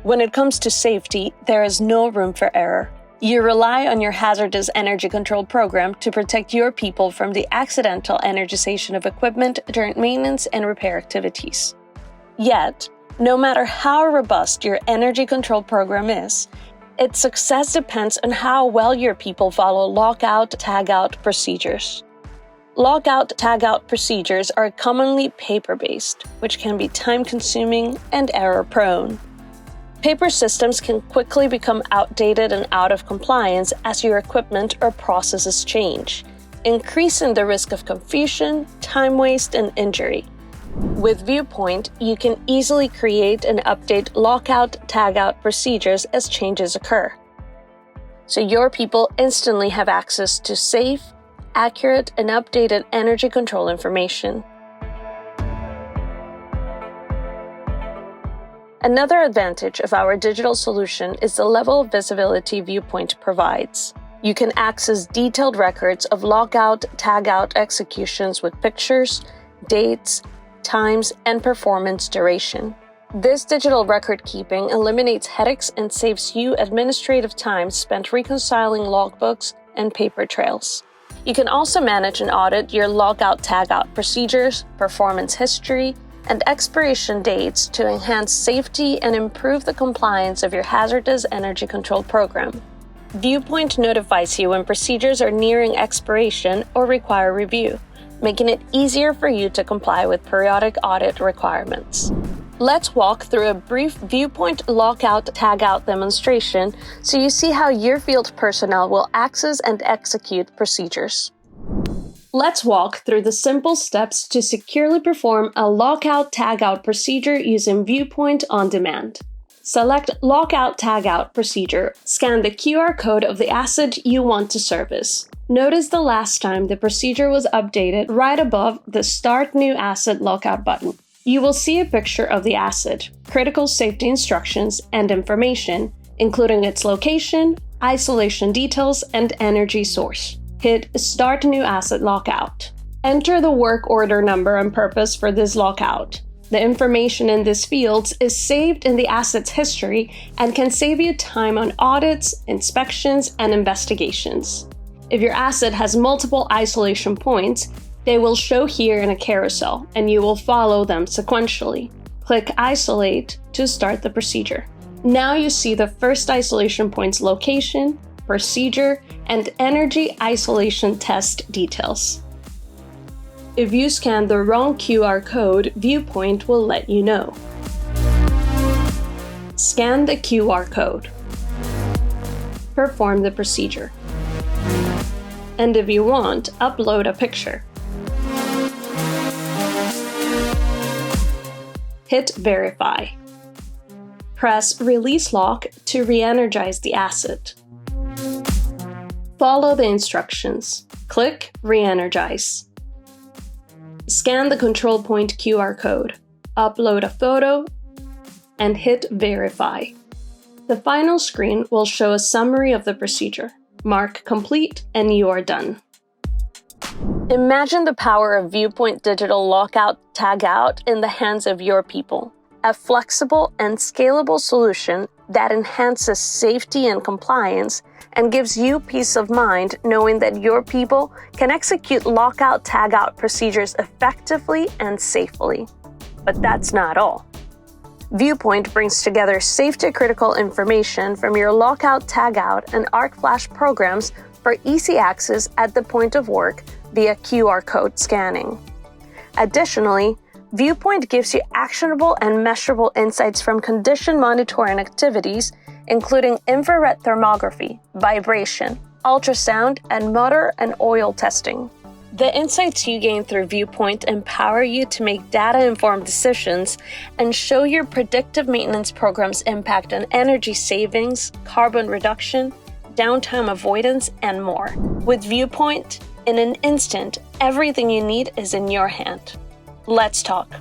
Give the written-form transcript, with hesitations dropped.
When it comes to safety, there is no room for error. You rely on your hazardous energy control program to protect your people from the accidental energization of equipment during maintenance and repair activities. Yet, no matter how robust your energy control program is, its success depends on how well your people follow lockout, tagout procedures. Lockout, tagout procedures are commonly paper-based, which can be time-consuming and error-prone. Paper systems can quickly become outdated and out of compliance as your equipment or processes change, increasing the risk of confusion, time waste, and injury. With ViewPoint, you can easily create and update lockout, tagout procedures as changes occur, so your people instantly have access to safe, accurate, and updated energy control information. Another advantage of our digital solution is the level of visibility ViewPoint provides. You can access detailed records of lockout, tagout executions with pictures, dates, times, and performance duration. This digital record keeping eliminates headaches and saves you administrative time spent reconciling logbooks and paper trails. You can also manage and audit your lockout, tagout procedures, performance history, and expiration dates to enhance safety and improve the compliance of your hazardous energy control program. ViewPoint notifies you when procedures are nearing expiration or require review, making it easier for you to comply with periodic audit requirements. Let's walk through a brief ViewPoint lockout tagout demonstration so you see how your field personnel will access and execute procedures. Let's walk through the simple steps to securely perform a lockout tagout procedure using ViewPoint on demand. Select Lockout Tagout procedure. Scan the QR code of the asset you want to service. Notice the last time the procedure was updated right above the Start New Asset Lockout button. You will see a picture of the asset, critical safety instructions, and information, including its location, isolation details, and energy source. Hit Start New Asset Lockout. Enter the work order number and purpose for this lockout. The information in these fields is saved in the asset's history and can save you time on audits, inspections, and investigations. If your asset has multiple isolation points, they will show here in a carousel, and you will follow them sequentially. Click Isolate to start the procedure. Now you see the first isolation point's location, procedure, and energy isolation test details. If you scan the wrong QR code, ViewPoint will let you know. Scan the QR code. Perform the procedure. And if you want, upload a picture. Hit Verify. Press Release Lock to re-energize the asset. Follow the instructions. Click Re-energize. Scan the control point QR code, upload a photo, and hit Verify. The final screen will show a summary of the procedure. Mark Complete, and you are done. Imagine the power of ViewPoint Digital Lockout Tagout in the hands of your people. A flexible and scalable solution that enhances safety and compliance and gives you peace of mind knowing that your people can execute lockout tagout procedures effectively and safely. But that's not all. ViewPoint brings together safety-critical information from your lockout tagout and Arc Flash programs for easy access at the point of work via QR code scanning. Additionally, ViewPoint gives you actionable and measurable insights from condition monitoring activities, including infrared thermography, vibration, ultrasound, and motor and oil testing. The insights you gain through ViewPoint empower you to make data-informed decisions and show your predictive maintenance program's impact on energy savings, carbon reduction, downtime avoidance, and more. With ViewPoint, in an instant, everything you need is in your hand. Let's talk.